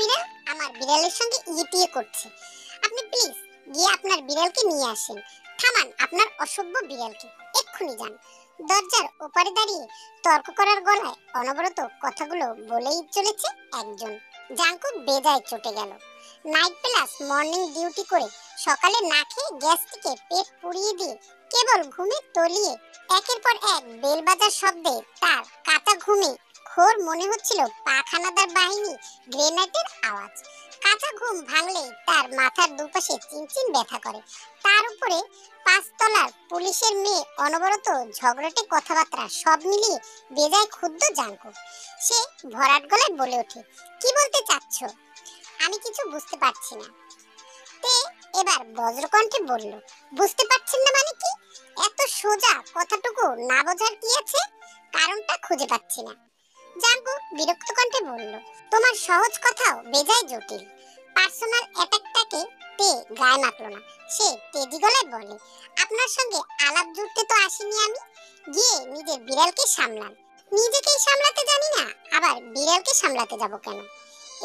বিড়াল আমার বিড়ালের সঙ্গে ইয়ে করছে। আপনি প্লিজ গিয়ে আপনার বিড়ালকে নিয়ে আসেন। থামান আপনার অসভ্য বিড়ালকে, এক্ষুনি যান। দরজার ওপারে দাঁড়িয়ে তর্ক করার গলায় অনবরত কথাগুলো বলেই চলেছে একজন। জাঙ্কুক বেজায় চটে গেল। নাইট প্লাস মর্নিং ডিউটি করে সকালে না খেয়ে গ্যাস্ট্রিকে পেট পুড়িয়ে দিয়ে কেবল ঘুমে তলিয়ে একের পর এক বেল বাজার শব্দে তার কাঁচা ঘুমে ঘোর মনে হচ্ছিল পাখানাদার বাহিনী গ্রেনেডের আওয়াজ। কাঁচা ঘুম ভাঙলেই তার মাথার দুপাশে চিনচিন ব্যথা করে। তার উপরে পাঁচতলার পুলিশের মেয়ে অনবরত ঝগড়াটে কথাবার্তা, সব মিলিয়ে বেজায় ক্ষুব্ধ জাঙ্কুক। সে ভরাট গলায় বলে ওঠে, কি বলতে চাচ্ছ? আমি কিছু বুঝতে পারছি না। তে এবার বজ্রকণ্ঠে বলল, বুঝতে পারছেন না মানে কি? এত সোজা কথাটুকু না বোঝার কি আছে? কারণটা খুঁজে পাচ্ছি না। জাঙ্কুক বিরক্ত কণ্ঠে বলল, তোমার সহজ কথাও বেজায় জটিল। পার্সোনাল অ্যাটাকটাকে তে গায়ে মাখলো না। সে তেজি গলায় বলে, আপনার সঙ্গে আলাপ জুড়তে তো আসিনি আমি। গিয়ে নিজের বিড়ালকে সামলান। নিজেকেই সামলাতে জানি না, আবার বিড়ালকে সামলাতে যাব কেন?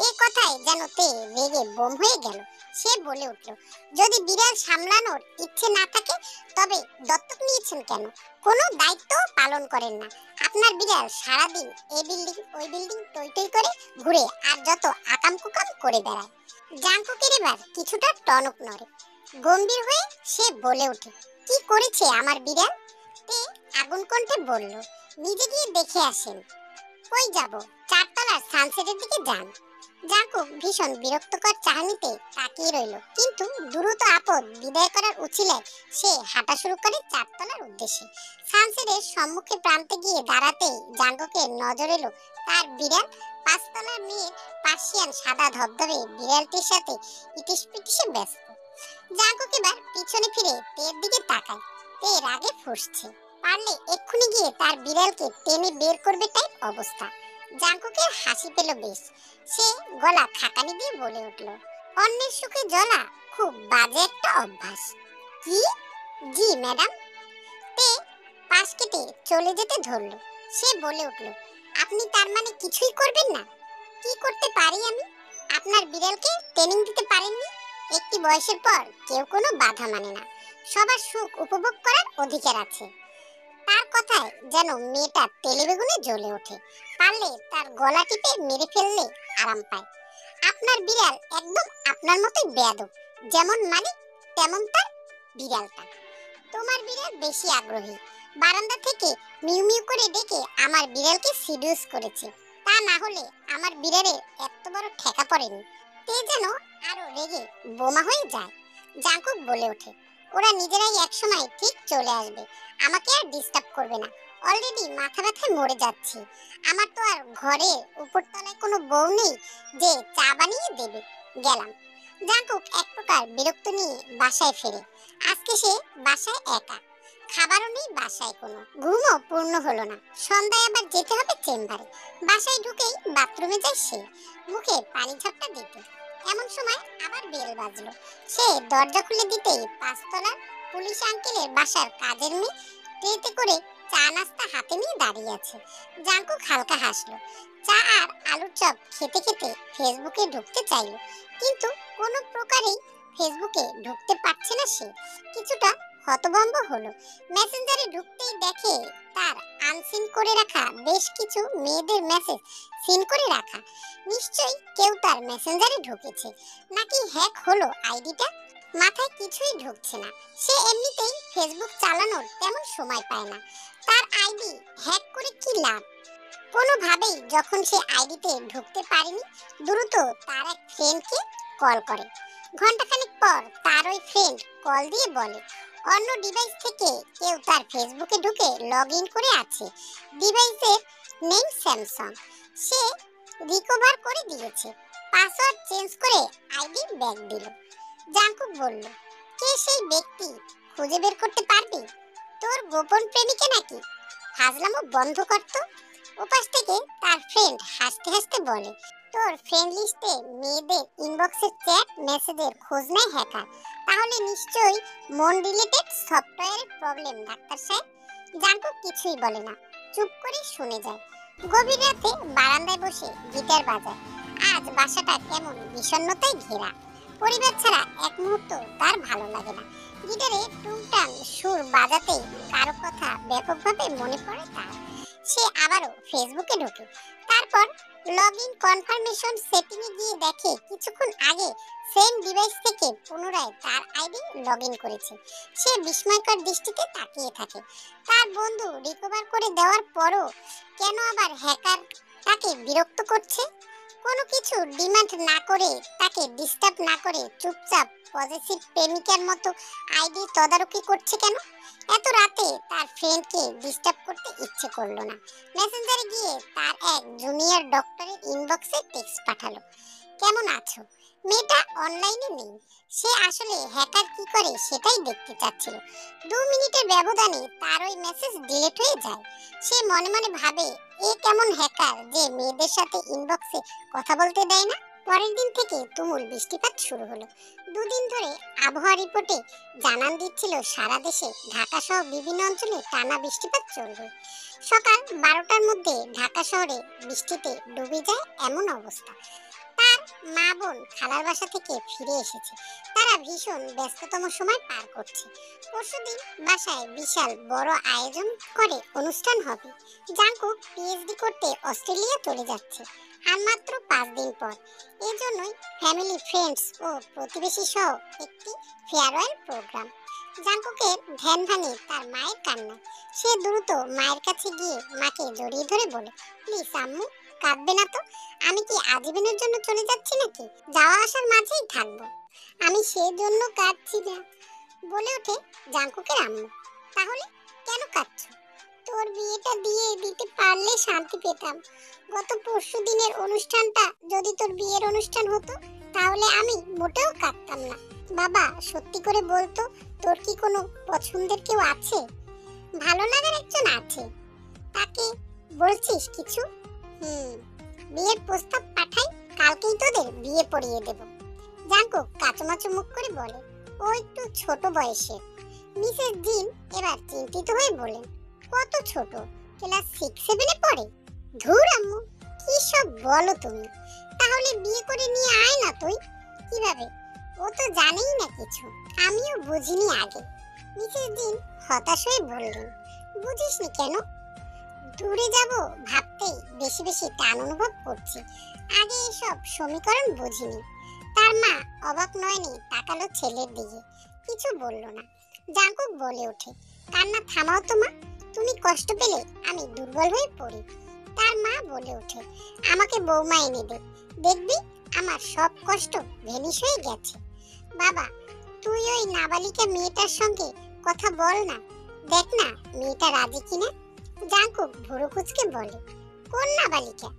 এই কথায় যেন তে রেগে বোম হয়ে গেল। সে বলে উঠল, যদি বিড়াল সামলানোর ইচ্ছে না থাকে তবে দত্তক নিয়েছেন কেন? কোনো দায়িত্ব পালন করেন না। আপনার বিড়াল সারাদিন এই বিল্ডিং ওই বিল্ডিং টই টই করে ঘুরে আর যত আকাম কুকাম করে বেড়ায়। জাঙ্কুকের এবার কিছুটা টনক নড়ে। গম্ভীর হয়ে সে বলে ওঠে, কি করেছে আমার বিড়াল? তে আগুন কণ্ঠে বলল, নিজে গিয়ে দেখে আসেন। কই যাব? চারতলার সানসেটের দিকে যান। জাঙ্কুক ভীষণ বিরক্তকর চাহনিতে তাকিয়ে রইল, কিন্তু দ্রুত আপদ বিদায় করার উছিলায় সে হাঁটা শুরু করে চারতলার উদ্দেশ্যে। সানসেটের সম্মুখে প্রান্তে গিয়ে দাঁড়াতেই জাঙ্কুকের নজর এলো তার বিড়াল পাঁচতলার মেয়ের পার্সিয়ান সাদা ধবধবে বিড়ালটির সাথে ইটিস পিটিসে ব্যস্ত। জাঙ্কুক এবার পিছনে ফিরে তের দিকে তাকায়। তে রাগে ফুঁসছে। পারলে এক্ষুনি গিয়ে তার বিড়ালকে টেনে বের করবে টাইপ অবস্থা। জাঙ্কুকের হাসি পেল বেশ। সে গলা খাকানি দিয়ে বলে উঠল, অন্যের সুখে জ্বলা খুব বাজে একটা অভ্যাস। কি? জি ম্যাডাম। তে পাশ কেটে চলে যেতে ধরল। সে বলে উঠল, আপনি তার মানে কিছুই করবেন না? কি করতে পারি আমি? আপনার বিড়ালকে ট্রেনিং দিতে পারেননি? একটি বয়সের পর কেউ কোনো বাধা মানে না। সবার সুখ উপভোগ করার অধিকার আছে। তার কথায় যেন মেয়েটা তেলে বেগুনে জ্বলে ওঠে। পারলে তার গলা টিপে মেরে ফেললে আরাম পায়। আপনার বিড়াল একদম আপনার মতোই বেয়াদব। যেমন মালিক তেমন তার বিড়ালটা। তোমার বিড়াল বেশি আগ্রহী। বারান্দা থেকে মিউ মিউ করে ডেকে আমার বিড়ালকে সিডিউস করেছে। তা না হলে আমার বিড়ালের এত বড় ঠেকা পড়েনি। তে যেন আরো রেগে বোমা হয়ে যায়। জাঙ্কুক বলে ওঠে, ওরা নিজেরাই একসময় ঠিক চলে আসবে। আমাকে আর ডিস্টার্ব করবে না। অলরেডি মাথা ব্যথায় মরে যাচ্ছি। আমার তো আর ঘরে উপরতলায় কোনো বউ নেই যে চা বানিয়ে দেবে। গেলাম। জাঙ্কুক এক প্রকার বিরক্ত নিয়ে বাসায় ফেরে। আজকে সে বাসায় একা। খাবারও নেই বাসায়, কোনো ঘুমও পূর্ণ হলো না। সন্ধ্যায় আবার যেতে হবে চেম্বারে। বাসায় ঢুকেই বাথরুমে যায় সে, মুখে পানি ঝাপটা দিতে। এমন সময় আবার বেল বাজলো। সে দরজা খুলে দিতেই পাঁচতলার পুলিশ আঙ্কেলের বাসার কাজের মেয়ে ট্রেতে করে চা নাস্তা হাতে নিয়ে দাঁড়িয়ে আছে। জাঙ্কুক হালকা হাসলো। চা আর আলুর চপ খেতে খেতে ফেসবুকে ঢুকতে চাইলো, কিন্তু কোনো প্রকারেই ফেসবুকে ঢুকতে পারছে না সে। কিছুটা হতভম্ব হলো। মেসেঞ্জারে ঢুকতেই দেখে তার আনসিন করে রাখা বেশ কিছু মেয়েদের মেসেজ সিন করে রাখা। নিশ্চয়ই কেউ তার মেসেঞ্জারে ঢুকেছে, নাকি হ্যাক হলো আইডিটা। মাথায় কিছুই ঢুকছে না। সে এমনিতেই ফেসবুক চালানোর তেমন সময় পায় না। তার আইডি হ্যাক করে কি লাভ? কোনোভাবেই যখন সে আইডিতে ঢুকতে পারেনি, দ্রুত তার এক ফ্রেন্ডকে কল করে। ঘন্টাখানেক পর তার ওই ফ্রেন্ড কল দিয়ে বলে, অন্য ডিভাইস থেকে কেউ তার ফেসবুকে ঢুকে লগ ইন করে আছে। ডিভাইসের নেম স্যামসাং। সে রিকভার করে দিয়েছে। পাসওয়ার্ড চেঞ্জ করে আইডি ব্যাক দিল। জাঙ্কুক বলল, কে সেই ব্যক্তি? খুঁজে বের করতে পারবি? তোর গোপন প্রেমিকা নাকি? ফাজলামো বন্ধ করতো। ওপাশ থেকে তার ফ্রেন্ড হাসতে হাসতে বলে, তোর ফ্রেন্ড লিস্টে মেয়েদের ইনবক্সের চ্যাট মেসেজের খোঁজ নেয় হ্যাকার। তাহলে নিশ্চয়ই মন রিলেটেড সফটওয়্যারের প্রবলেম ডাক্তার সাহেব। জাঙ্কুক কিছুই বলে না, চুপ করে শুনে যায়। গভীর রাতে বারান্দায় বসে গিটার বাজায়। আজ আজ বাসাটা কেমন বিষণ্ণতায় ঘেরা। পরিবার ছাড়া এক মুহূর্ত তার ভালো লাগে না। গিটারে টুংটাং সুর বাজাতেই কারো কথা ব্যাপকভাবে মনে পড়ে তার। সে আবারও ফেসবুকে ঢোকে। তারপর লগইন কনফার্মেশন সেটিং এ গিয়ে দেখে কিছুক্ষণ আগে সেম ডিভাইস থেকে পুনরায় তার আইডি লগইন করেছে। সে বিস্ময়কর দৃষ্টিতে তাকিয়ে থাকে। তার বন্ধু রিকভার করে দেওয়ার পরও কেন আবার হ্যাকার তাকে বিরক্ত করছে? কোনো কিছু ডিমান্ড না করে, তাকে ডিস্টার্ব না করে চুপচাপ পজিটিভ প্রেমিকার মতো আইডি তদারকি করছে কেন? এত রাতে তার ফ্রেন্ডকে ডিস্টার্ব করতে ইচ্ছে করলো না। মেসেঞ্জারে গিয়ে তার এক জুনিয়র ডক্টরের ইনবক্সে টেক্সট পাঠালো, কেমন আছো? মেয়েটা অনলাইনে নেই। সে আসলে হ্যাকার কি করে সেটাই দেখতে চাচ্ছিল। 2 মিনিটের ব্যবধানে তার ওই মেসেজ ডিলিট হয়ে যায়। সে মনে মনে ভাবে, এ কেমন হ্যাকার যে মেয়েদের সাথে ইনবক্সে কথা বলতে দেয় না। পরের দিন থেকে তুমুল বৃষ্টিপাত শুরু হলো। 2 দিন ধরে আবহাওয়া রিপোর্টে জানান দিচ্ছিল সারা দেশে ঢাকা সহ বিভিন্ন অঞ্চলে টানা বৃষ্টিপাত চলবে। সকাল 12টার মধ্যে ঢাকা শহরে বৃষ্টিতে ডুবে যায় এমন অবস্থা। তার মা বোন খালার বাসা থেকে ফিরে এসেছে। তারা ভীষণ ব্যস্ততম সময় পার করছে। পরশুদিন বাসায় বিশাল বড় আয়োজন করে অনুষ্ঠান হবে। জাংকুক পিএইচডি করতে অস্ট্রেলিয়া চলে যাচ্ছে আর মাত্র 5 দিন পর। এজন্যই ফ্যামিলি, ফ্রেন্ডস ও প্রতিবেশী সহ একটি ফেয়ারওয়েল প্রোগ্রাম। জাংকুকের ধ্যান ভাঙে তার মায়ের কান্না। সে দ্রুত মায়ের কাছে গিয়ে মাকে জড়িয়ে ধরে বলে, প্লিজ আম্মু, কাঁদবে না তো। আমি কি আজীবনের জন্য চলে যাচ্ছি নাকি? যাওয়া আসার মাঝেই থাকবো। আমি সেই জন্য কাঁদছি না, বলে ওঠে জাংকুকের আম্মু। তাহলে কেন কাঁদছো? তোর বিয়েটা দিয়ে দিতে পারলে শান্তি পেতাম। গত পরশু দিনের অনুষ্ঠানটা যদি তোর বিয়ের অনুষ্ঠান হতো তাহলে আমি মোটেও কাঁদতাম না। বাবা, সত্যি করে বলতো, তোর কি কোনো পছন্দের কেউ আছে? ভালো লাগার একজন আছে। তাকে বলছিস কিছু? বিয়ের প্রস্তাব পাঠাই, কালকেই তোদের বিয়ে পড়িয়ে দেব। জাংকুক কাচুমাচু মুখ করে বলে। ও একটু ছোট বয়সে। মিসেস জিন এবার চিন্তিত হয়ে বলেন, কত ছোট? ক্লাস 6-7 পড়ে? ধুর আম্মু, কি সব বলো তুমি। তাহলে বিয়ে করে নিয়ে আয় না তুই। কিভাবে? ও তো জানেই না কিছু। আমিও বুঝিনি আগে। মিসেস জিন হতাশ হয়ে বললেন, বুঝিসনি কেন? দূরে যাব ভাবতেই বেশি বেশি টান অনুভব করছি। আগে এসব সমীকরণ বুঝিনি। তার মা অবাক নয়নে তাকালো ছেলের দিকে, কিছু বলল না। জাংকুক বলে ওঠে, কান্না থামাও তো মা, তুমি কষ্ট পেলে আমি দুর্বল হয়ে পড়ি। তার মা বলে ওঠে, আমাকে বৌমা এনে দে, দেখবি আমার সব কষ্ট ভেনিশ হয়ে গেছে। বাবা, তুই ওই নাবালিকা মেয়েটার সঙ্গে কথা বল না, দেখ না মেয়েটা রাজি কিনা। জাংকুক ভুরু কুঁচকে বলে, কোন নাবালিকা?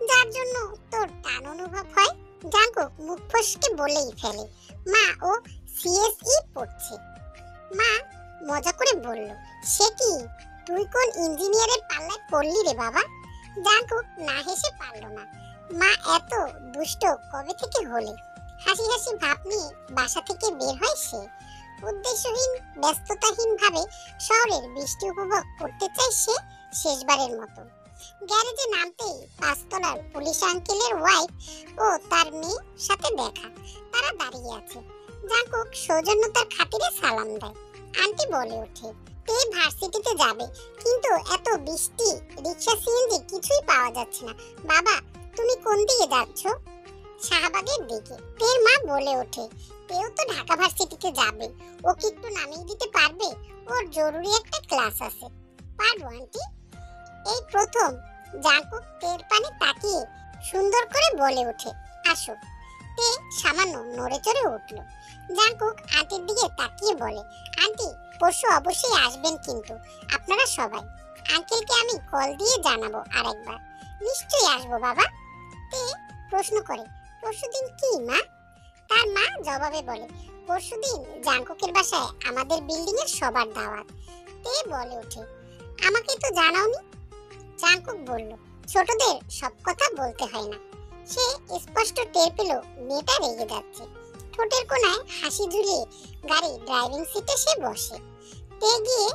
যার জন্য তোর টান অনুভব হয়। জাংকুক মুখ ফসকে বলেই ফেলে, মা, ও সিএসই পড়ছে। মা মজা করে বলল, সে কি? তুই কোন ইঞ্জিনিয়ারের পাল্লায় পড়লি রে বাবা? জাংকুক না হেসে পারল না। মা এত দুষ্ট কবে থেকে হলে? হাসি হাসি ভাব নিয়ে বাসা থেকে বের হয় সে। উদ্দেশ্যহীন ব্যস্ততাহীন ভাবে শহরের বৃষ্টি উপভোগ করতে চায় সে শেষবারের মতো। গ্যারেজে নামতেই 5 তলার পুলিশ আঙ্কেলের ওয়াইফ ও তার মেয়ে সাথে দেখা। তারা দাঁড়িয়ে আছে। জাংকুক সৌজন্যতার খাতিরে সালাম দেয়। আন্টি বলে ওঠে, তে ভার্সিটিতে যাবে, কিন্তু এত বৃষ্টি, রিক্সা, সিএনজি কিছুই পাওয়া যাচ্ছে না। বাবা, তুমি কোন দিকে যাচ্ছ? শাহবাগের দিকে। তের মা বলে ওঠে, তেও তো ঢাকা ভার্সিটিতে যাবে, ও কি একটু নামিয়ে দিতে পারবে? ওর জরুরি একটা ক্লাস আছে। পারবো আন্টি। এই প্রথম জাংকুক তের পানে তাকিয়ে সুন্দর করে বলে ওঠে, আসো। তে সামান্য নড়ে চড়ে উঠল। জাংকুক আন্টির দিকে তাকিয়ে বলে, আন্টি, পরশু অবশ্যই আসবেন কিন্তু আপনারা সবাই। আঙ্কেলকে আমি কল দিয়ে জানাবো আরেকবার। নিশ্চয়ই আসবো বাবা। তে প্রশ্ন করে, পরশুদিন কি মা? তার মা জবাবে বলে, পরশুদিন জাংকুকের বাসায় আমাদের বিল্ডিং এর সবার দাওয়াত। তে বলে ওঠে, আমাকে তো জানাওনি। জাংকুক বলল, ছোটদের সব কথা বলতে হয় না। সে স্পষ্ট টের পেল মেয়েটা রেগে যাচ্ছে। ঠোঁটের কোণায় হাসি ঝুলিয়ে গাড়ি ড্রাইভিং সিটে সে বসে। তে গিয়ে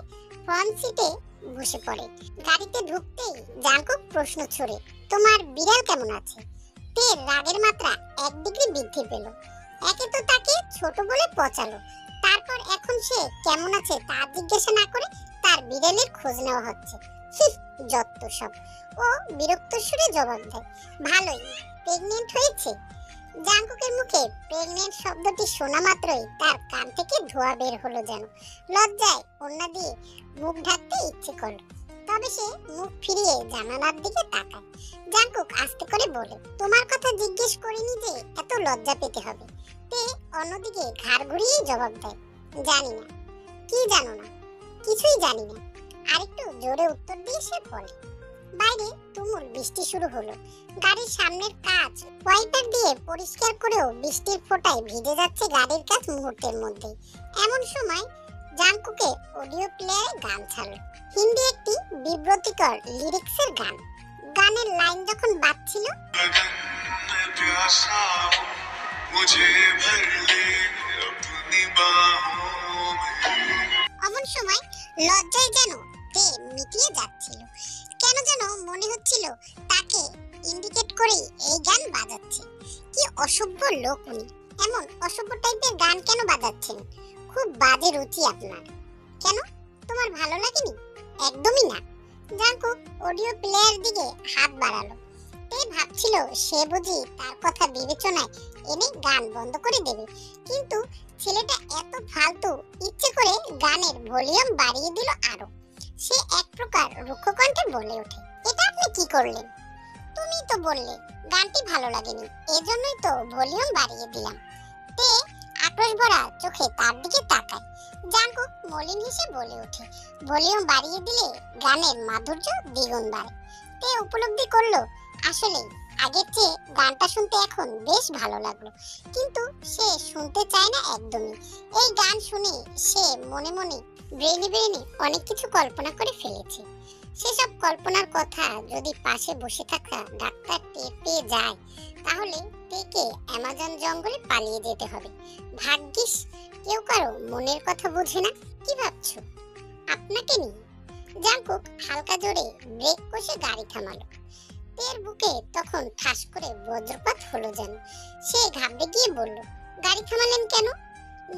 ফ্রন্ট সিটে বসে পড়ে। গাড়িতে ঢুকতেই জাংকুক প্রশ্ন ছড়ে, তোমার বিড়াল কেমন আছে? তের রাগের মাত্রা 1 ডিগ্রি বৃদ্ধি পেল। একে তো তাকে ছোট বলে পচালো, তারপর এখন সে কেমন আছে তা জিজ্ঞাসা না করে তার বিড়ালের খোঁজ নেওয়া হচ্ছে। যত সব। ও বিরক্ত সুরে জবাব দেয়, ভালোই, প্রেগনেন্ট হয়েছে। জাঙ্কুকের মুখে প্রেগনেন্ট শব্দটি শোনা মাত্রই তার কান থেকে ধোঁয়া বের হলো, যেন লজ্জায় ওড়না দিয়ে মুখ ঢাকতে ইচ্ছে করলো। তবে সে মুখ ফিরিয়ে জানালার দিকে তাকায়। জাঙ্কুক আস্তে করে বলে, তোমার কথা জিজ্ঞেস করিনি যে এত লজ্জা পেতে হবে। তে অন্যদিকে ঘাড় ঘুরিয়ে জবাব দেয়, জানি না। কি জানো না? কিছুই জানি না। আরেকটু জোরে উত্তর দিয়ে সে বলে। বাইরে তুমুল বৃষ্টি শুরু হলো। গাড়ির সামনের কাঁচ ওয়াইপার দিয়ে পরিষ্কার করেও বৃষ্টির ফোঁটায় ভিজে যাচ্ছে গাড়ির কাঁচ মুহূর্তের মধ্যে। এমন সময় জাঙ্কুকে অডিও প্লেয়ারে গান ছাড়ল। হিন্দি একটি বিব্রতিকর লিরিক্সের গান। গানের লাইন যখন বাজছিল, এমন সময় লজ্জায় যেন তে মিটিয়ে যাচ্ছিল। কেন যেন মনে হচ্ছিল তাকে ইন্ডিকেট করে এই গান বাজাচ্ছে। কি অসভ্য লোক উনি! এমন অসভ্য টাইপের গান কেন বাজাচ্ছেন? খুব বাজে রুচি আপনার। কেন, তোমার ভালো লাগেনি? একদমই না। জাঙ্কুক অডিও প্লেয়ার দিকে হাত বাড়ালো। তে ভাবছিল সে বুঝি তার কথা বিবেচনায় এনে গান বন্ধ করে দেবে, কিন্তু ছেলেটা এত ফালতু, ইচ্ছে করে গানের ভলিউম বাড়িয়ে দিল আরো। সে এক প্রকার রুক্ষ কণ্ঠে বলে ওঠে, এটা আপনি কি করলেন? তুমি তো বললে গানটি ভালো লাগেনি, এজন্যই তো ভলিউম বাড়িয়ে দিলাম। তে আক্রোশ ভরা চোখে তার দিকে তাকায়। জাঙ্কুক মলিন হেসে বলে ওঠে, ভলিউম বাড়িয়ে দিলে গানের মাধুর্য দ্বিগুণ বাড়ে। তে উপলব্ধি করলো আসলে আগের চেয়ে গানটা শুনতে এখন বেশ ভালো লাগলো, কিন্তু সে শুনতে চায় না একদমই। এই গান শুনে সে মনে মনে ব্রেনে অনেক কিছু কল্পনা করে ফেলেছে। সেসব কল্পনার কথা যদি পাশে বসে থাকা ডাক্তার টের পেয়ে যায়, তাহলে তেকে অ্যামাজন জঙ্গলে পালিয়ে যেতে হবে। ভাগ্যিস কেউ কারো মনের কথা বোঝে না। কি ভাবছো? আপনাকে নিয়ে। জাঙ্কুক হালকা জোরে ব্রেক কষে গাড়ি থামালো। তের বুকে তখন ঠাস করে বজ্রপাত হলো যেন। সে ঘাবড়ে গিয়ে বলল, গাড়ি থামালেন কেন?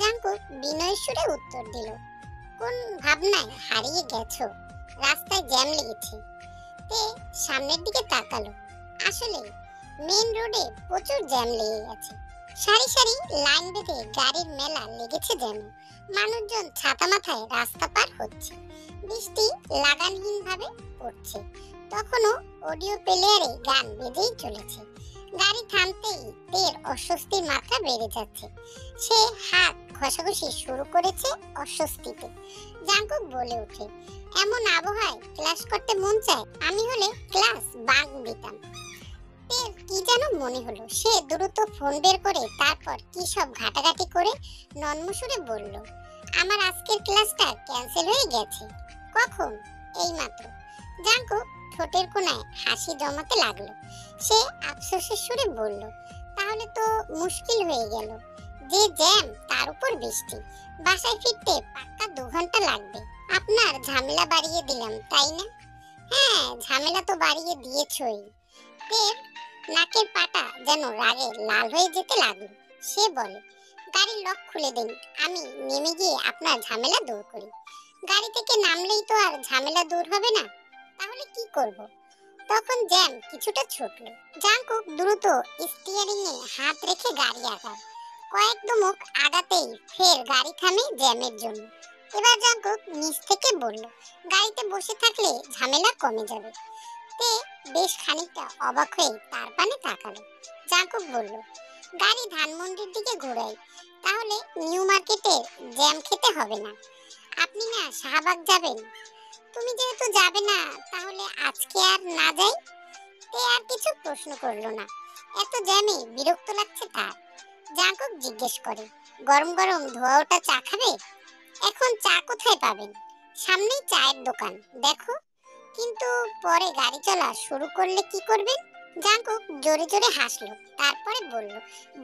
জাঙ্কুক বিনয়ের সুরে উত্তর দিল, কোন ভাবনায় হারিয়ে গেছো? রাস্তায় জ্যাম লেগেছে। তে সামনের দিকে তাকালো। আসলে মেইন রোডে প্রচুর জ্যাম লেগে গেছে। সারি সারি লাইন বেঁধে গাড়ির মেলা লেগেছে যেন। মানুষজন ছাতা মাথায় রাস্তা পার হচ্ছে। বৃষ্টি লাগামহীন ভাবে পড়ছে। তখনও অডিও প্লেয়ারে গান বেজেই চলেছে। গাড়ি থামতেই তের অস্বস্তির মাত্রা বেড়ে যাচ্ছে। সে হাত ঘষাঘষি শুরু করেছে অস্বস্তিতে। জাঙ্কুক বলে ওঠে, এমন আবহাওয়ায় ক্লাস করতে মন চায়, আমি হলে ক্লাস বাঙ্ক দিতাম। তের কি যেন মনে হলো। সে দ্রুত ফোন বের করে তারপর কি সব ঘাটাঘাটি করে ননমুসুরে বলল, আমার আজকের ক্লাসটা ক্যান্সেল হয়ে গেছে। কখন? এইমাত্র। জাঙ্কুক ঠোঁটের কোণায় হাসি জমাতে লাগলো। সে আফসোসের সুরে বলল, তাহলে তো মুশকিল হয়ে গেল। যে জ্যাম, তার উপর বৃষ্টি। বাসায় ফিরতে পাক্কা 2 ঘন্টা লাগবে। আপনার ঝামেলা বাড়িয়ে দিলাম, তাই না? হ্যাঁ, ঝামেলা তো বাড়িয়ে দিয়েছই। তের নাকের পাটা যেন রাগে লাল হয়ে যেতে লাগলো। সে বলে, গাড়ির লক খুলে দিন, আমি নেমে গিয়ে আপনার ঝামেলা দূর করি। গাড়ি থেকে নামলেই তো আর ঝামেলা দূর হবে না, তাহলে কি করব? তখন জ্যাম কিছুটা ছুটলো। জাঙ্কুক দ্রুত স্টিয়ারিং এ হাত রেখে গাড়ি আগায়। কয়েক দমক আগাতেই ফের গাড়ি থামে জ্যামের জন্য। এবার জাঙ্কুক নিচ থেকে বলল, গাড়িতে বসে থাকলে ঝামেলা কমে যাবে। তে বেশ খানিকটা অবাক হয়ে তার পানে তাকালো। জাঙ্কুক বলল, গাড়ি ধানমন্ডির দিকে ঘোরাই, তাহলে নিউ মার্কেটে জ্যাম খেতে হবে না। আপনি না শাহবাগ যাবেন? তুমি যেহেতু যাবে না, তাহলে আজকে আর না যাই। তে আর কিছু প্রশ্ন করলো না। এত জ্যামে বিরক্ত লাগছে তার। জাঙ্কুক জিজ্ঞেস করে, গরম গরম ধোয়া ওঠা চা খাবে? এখন চা কোথায় পাবেন? সামনেই চায়ের দোকান, দেখো। কিন্তু পরে গাড়ি চলা শুরু করলে কি করবেন? জাঙ্কুক জোরে জোরে হাসলো। তারপরে বলল,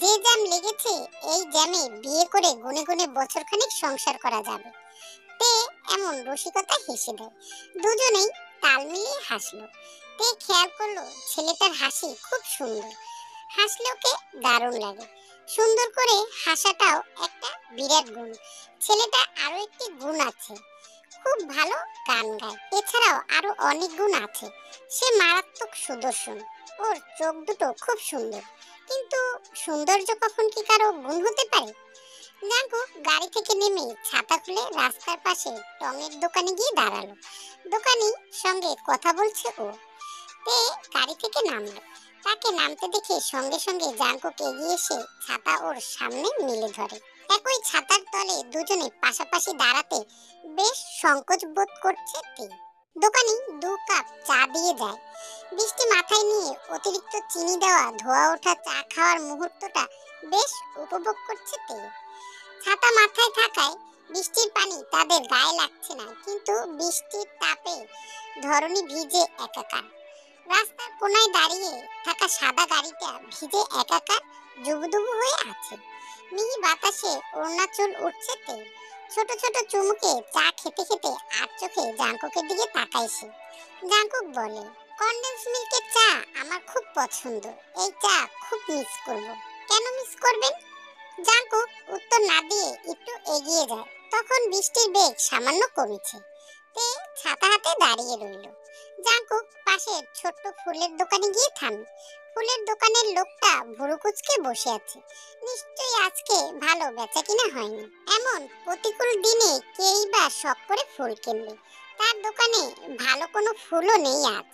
যে জ্যাম লেগেছে, এই জ্যামে বিয়ে করে গুনে গুনে বছরখানেক সংসার করা যাবে। তে এমন রসিকতা হেসে দেয়। দুজনেই তাল মিলিয়ে হাসলো। তে খেয়াল করলো ছেলেটার হাসি খুব সুন্দর। হাসলে ওকে দারুণ লাগে। সুন্দর করে হাসাটাও একটা বিরাট গুণ। ছেলেটার আরো একটি গুণ আছে, খুব ভালো গান গায়। এছাড়াও আরো অনেক গুণ আছে। সে মারাত্মক সুদর্শন। ওর চোখ দুটো খুব সুন্দর। কিন্তু সৌন্দর্য কখন কি কারো গুণ হতে পারে? জাঙ্কু গাড়ি থেকে নেমে ছাতা খুলে রাস্তার পাশে টঙের দোকানে গিয়ে দাঁড়ালো। দোকানির সঙ্গে কথা বলছে ও। তে গাড়ি থেকে নামলো। তাকে নামতে দেখে সঙ্গে সঙ্গে জাঙ্কুক এগিয়ে এসে ছাতা ওর সামনে মেলে ধরে। একই ছাতার তলে দুজনে পাশাপাশি দাঁড়াতে বেশ সংকোচ বোধ করছে তে। দোকানি 2 কাপ চা দিয়ে যায়। বৃষ্টি মাথায় নিয়ে অতিরিক্ত চিনি দেওয়া ধোয়া ওঠা চা খাওয়ার মুহূর্তটা বেশ উপভোগ করছে তে। ছাতা মাথায় থাকায় বৃষ্টির পানি তাদের গায়ে লাগছে না, কিন্তু বৃষ্টির তাপে ধরণী ভিজে একাকার। রাস্তার কোনায় দাঁড়িয়ে থাকা সাদা গাড়িটা ভিজে একাকার জুবুদুবু হয়ে আছে। মিহি বাতাসে ওড়না চুল উঠছে তে। ছোট ছোট চুমুকে চা খেতে খেতে আর চোখে জাঙ্কুকের দিকে তাকায় সে। জাঙ্কুক বলে, কনডেন্স মিল্কের চা আমার খুব পছন্দ। এই চা খুব মিস করব। কেন মিস করবেন? জাঙ্কুক উত্তর না দিয়ে একটু এগিয়ে যায়। তখন বৃষ্টির বেগ সামান্য কমেছে। তে ছাতা হাতে দাঁড়িয়ে রইল। জাঙ্কুক পাশের ছোট্ট ফুলের দোকানে গিয়ে থামে। ফুলের দোকানের লোকটা ভুরু কুঁচকে বসে আছে। নিশ্চয়ই আজকে ভালো বেচা কিনা হয়নি। এমন প্রতিকূল দিনে কেই বা শখ করে ফুল কিনবে। তার দোকানে ভালো কোনো ফুলও নেই আজ।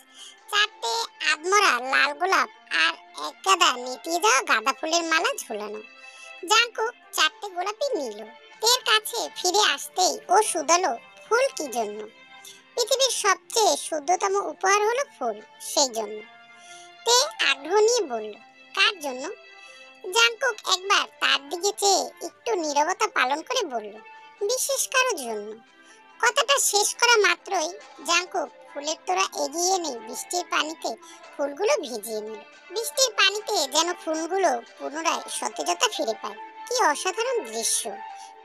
4টে আধমরা লাল গোলাপ আর এক গাদা নেতিয়ে যাওয়া গাঁদা ফুলের মালা ঝুলানো। জাঙ্কুক 4টে গোলাপই নিল। তের কাছে ফিরে আসতেই ও শুধালো, ফুল কি জন্য? পৃথিবীর সবচেয়ে শুদ্ধতম উপহার হলো ফুল, সেই জন্য। তে আগ্রহ নিয়ে বলল, কার জন্য? জাঙ্কুক একবার তার দিকে চেয়ে একটু নীরবতা পালন করে বলল, বিশেষ কারোর জন্য। কথাটা শেষ করা মাত্রই জাঙ্কুক ফুলের তোড়া এগিয়ে এনে বৃষ্টির পানিতে ফুলগুলো ভিজিয়ে নিল। বৃষ্টির পানিতে যেন ফুলগুলো পুনরায় সতেজতা ফিরে পায়। কি অসাধারণ দৃশ্য!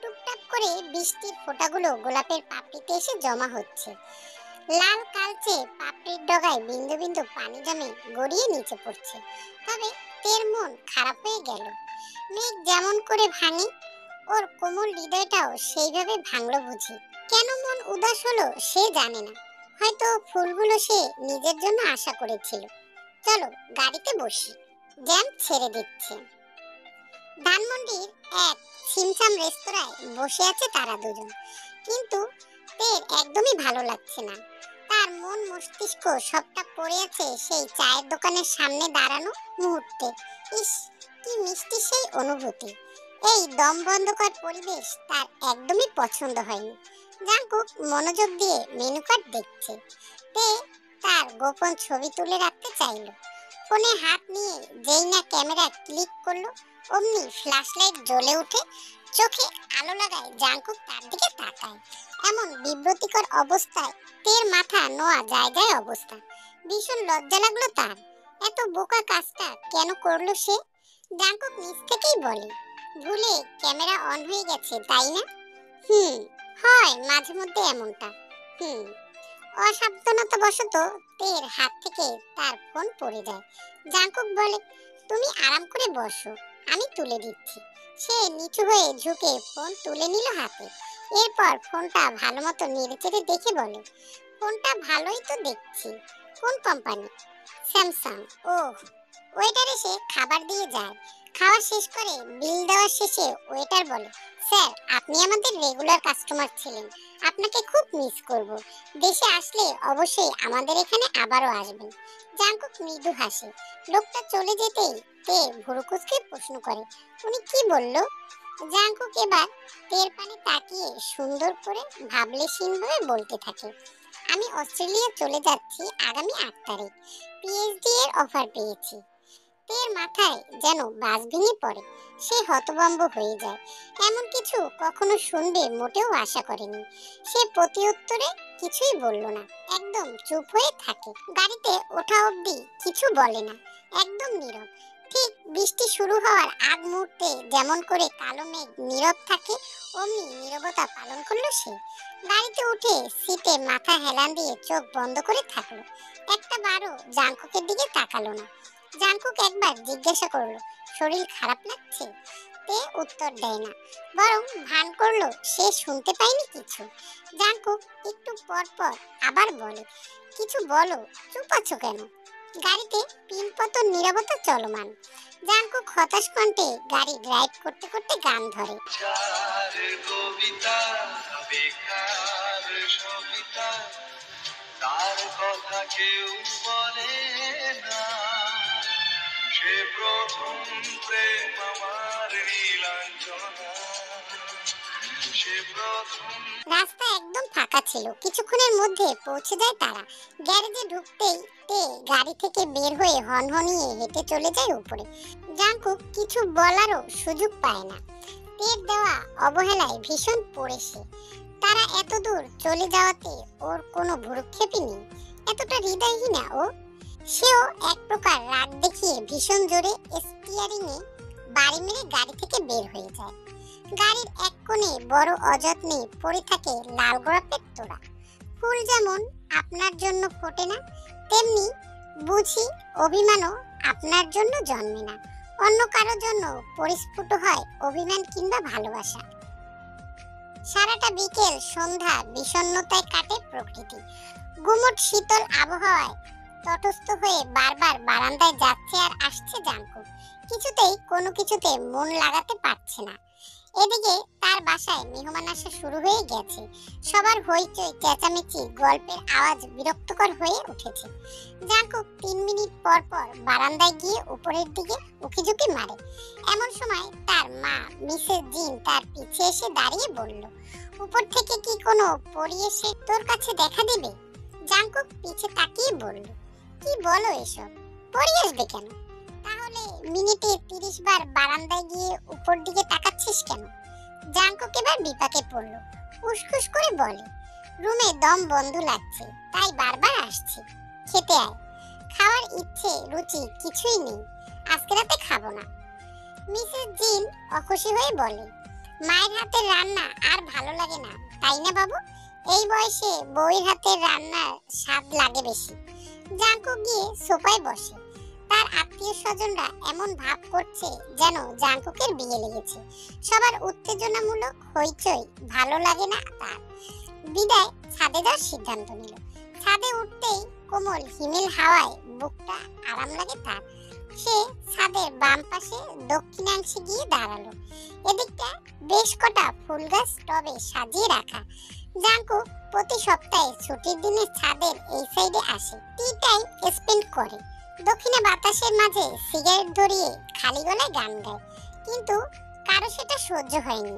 টুকটাক করে বৃষ্টির ফোঁটাগুলো গোলাপের পাপড়িতে এসে জমা হচ্ছে। লাল কালচে পাপড়ির ডগায় বিন্দু বিন্দু পানি জমে গড়িয়ে নিচে পড়ছে। তবে তের মন খারাপ হয়ে গেল। মেঘ যেমন করে ভাঙে, ওর কোমল হৃদয়টাও সেইভাবে ভাঙলো বুঝি। কেন মন উদাস হলো সে জানে না। হয়তো ফুলগুলো সে নিজের জন্য আশা করেছিল। চলো গাড়িতে বসি, জ্যাম ছেড়ে দিচ্ছে। ধানমন্ডির এক ছিমছাম রেস্তোরাঁয় বসে আছে তারা দুজন। কিন্তু তের একদমই ভালো লাগছে না। তার মন মস্তিষ্ক সবটা পড়ে আছে সেই চায়ের দোকানের সামনে দাঁড়ানো মুহূর্তে। ইস, কি মিষ্টি সেই অনুভূতি! এই দম বন্ধকর পরিবেশ তার একদমই পছন্দ হয়নি। জাঙ্কুক মনোযোগ দিয়ে মেনু কার্ড দেখছে। তে তার গোপন ছবি তুলে রাখতে চাইল। ফোনে হাত নিয়ে যেই না ক্যামেরা ক্লিক করলো, অমনি ফ্ল্যাশলাইট জ্বলে উঠে চোখে আলো লাগায়। জাঙ্কুক তার দিকে তাকায়। এমন বিব্রতিকর অবস্থায় তের মাথা নোয়া যায় যায় অবস্থা। ভীষণ লজ্জা লাগলো তার। এত বোকা কাজটা কেন করলো সে? জাঙ্কুক নিজ থেকেই বলে, ভুলে ক্যামেরা অন হয়ে গেছে তাই না? হয় মাঝে মধ্যে এমনটা। অসাবধানতাবশত তের হাত থেকে তার ফোন পড়ে যায়। জাঙ্কুক বলে, তুমি আরাম করে বসো, আমি তুলে দিচ্ছি। সে নিচু হয়ে ঝুঁকে ফোন তুলে নিল হাতে। এরপর ফোনটা ভালো মতো নেড়েচেড়ে দেখে বলে, ফোনটা ভালোই তো দেখছি। কোন কোম্পানি? স্যামসাং। ওহ। ওয়েটার এসে খাবার দিয়ে যায়। খাওয়া শেষ করে বিল দেওয়া শেষে ওয়েটার বলে, স্যার আপনি আমাদের রেগুলার কাস্টমার ছিলেন, আপনাকে খুব মিস করব। দেশে আসলে অবশ্যই আমাদের এখানে আবারও আসবেন। জাঙ্কুক মৃদু হাসে। লোকটা চলে যেতেই তে ভুরু কুঁচকে প্রশ্ন করে, উনি কি বলল? জাঙ্কুক এবার তের পানে তাকিয়ে সুন্দর করে ভাবলেশীনভাবে বলতে থাকে, আমি অস্ট্রেলিয়া চলে যাচ্ছি আগামী 8 তারিখ। পিএইচডি এর অফার পেয়েছি। তের মাথায় যেন বাজ ভেঙে পড়ে। সে হতভম্ব হয়ে যায়। এমন কিছু কখনো শুনবে মোটেও আশা করেনি। সে প্রতি উত্তরে কিছুই বলল না, একদম চুপ হয়ে থাকে। গাড়িতে ওঠা অবধি কিছু বলে না, একদম নীরব। ঠিক বৃষ্টি শুরু হওয়ার আগ মুহূর্তে যেমন করে কালো মেঘ নীরব থাকে, অমনি নীরবতা পালন করলো সে। গাড়িতে উঠে সিটে মাথা হেলান দিয়ে চোখ বন্ধ করে থাকলো। একটা বারও জাঙ্কুকের দিকে তাকালো না। জাংকুক একবার জিজ্ঞাসা করলো, শরীর খারাপ লাগছে? তে উত্তর দেয় না, বরং ভান করলো সে শুনতে পায়নি কিছু। জাংকুক একটু পর পর আবার বলে, কিছু বলো, চুপ আছো কেন? গাড়িতে পিনপতন নীরবতা চলমান। জাংকুক হতাশ কণ্ঠে গাড়ি ড্রাইভ করতে করতে গান ধরে। তার কথা কেউ বলে না, সে প্রথম প্রেম আমার নীলাঞ্জনা, সে প্রথম। রাস্তা একদম ফাঁকা ছিল। কিছুক্ষণের মধ্যে পৌঁছে যায় তারা। গ্যারেজে ঢুকতেই তে গাড়ি থেকে বের হয়ে হনহনিয়ে হেঁটে চলে যায় উপরে। জাংকুক কিছু বলারও সুযোগ পায় না। তের দেওয়া অবহেলায় ভীষণ পড়ে সে। তারা এত দূর চলে যাওয়াতে ওর কোনো ভ্রুক্ষেপই নেই। এতটা হৃদয়হীনা ও। সেও এক প্রকার রাগ দেখিয়ে ভীষণ জোরে স্টিয়ারিংয়ে বাড়ি মেরে গাড়ি থেকে বের হয়ে যায়। গাড়ির এক কোণে বড় অযত্নে পড়ে থাকে লাল গোলাপের তোড়া। ফুল যেমন আপনার জন্য ফোটে না, তেমনি বুঝি অভিমানও আপনার জন্য জন্মে না। অন্য কারো জন্য পরিস্ফুট হয় অভিমান কিংবা ভালোবাসা। সারাটা বিকেল সন্ধ্যা বিষণ্ণতায় কাটে প্রকৃতি। গুমট শীতল আবহাওয়ায় তটস্থ হয়ে বারবার বারান্দায় যাচ্ছে আর আসছে জাংকুক। কিছুতেই কোনো কিছুতে মন লাগাতে পারছে না। এদিকে তার বাসায় মেহমান আসা শুরু হয়ে গেছে। সবার হইচই, চেঁচামেচি, গল্পের আওয়াজ বিরক্তকর হয়ে উঠেছে। জাংকুক 3 মিনিট পর পর বারান্দায় গিয়ে উপরের দিকে উকিঝুঁকি মারে। এমন সময় তার মা মিসেস জিন তার পিছে এসে দাঁড়িয়ে বলল, উপর থেকে কি কোনো পরী এসে তোর কাছে দেখা দিবে? জাংকুক পিছে তাকিয়ে বলল, কি বলো এসব? পরী আসবে কেন? তাহলে মিনিটে 30 বার বারান্দায় গিয়ে উপর দিকে তাকাচ্ছিস কেন? জাংকুক এবার বিপাকে পড়ল। উসখুস করে বলে, রুমে দম বন্ধ লাগছে, তাই বারবার আসছি। খেতে আয়। খাওয়ার ইচ্ছে রুচি কিছুই নেই, আজকে রাতে খাবো না। মিসেস জিন অখুশি হয়ে বলে, মায়ের হাতের রান্না আর ভালো লাগে না, তাই না বাবু? এই বয়সে বউয়ের হাতের রান্নার স্বাদ লাগে বেশি। জাংকুক গিয়ে সোফায় বসে। তার আত্মীয় স্বজনরা এমন ভাব করছে যেন জাংকুকের বিয়ে লেগেছে। সবার উত্তেজনামূলক হইচই ভালো লাগে না তার। বিদায় ছাদে যাওয়ার সিদ্ধান্ত নিল। ছাদে উঠতেই কোমল হিমেল হাওয়ায় বুকটা আরাম লাগে তার। সে ছাদের বাম পাশে দক্ষিণাংশে গিয়ে দাঁড়ালো। এদিকটা বেশ কটা ফুল গাছ টবে সাজিয়ে রাখা। জাংকুক প্রতি সপ্তাহে ছুটির দিনে ছাদের এই সাইডে আসে, টি টাইম স্পেন্ড করে। দক্ষিণে বাতাসের মাঝে সিগারেট ধরিয়ে খালি গলায় গান গায়। কিন্তু কারো সেটা সহ্য হয়নি।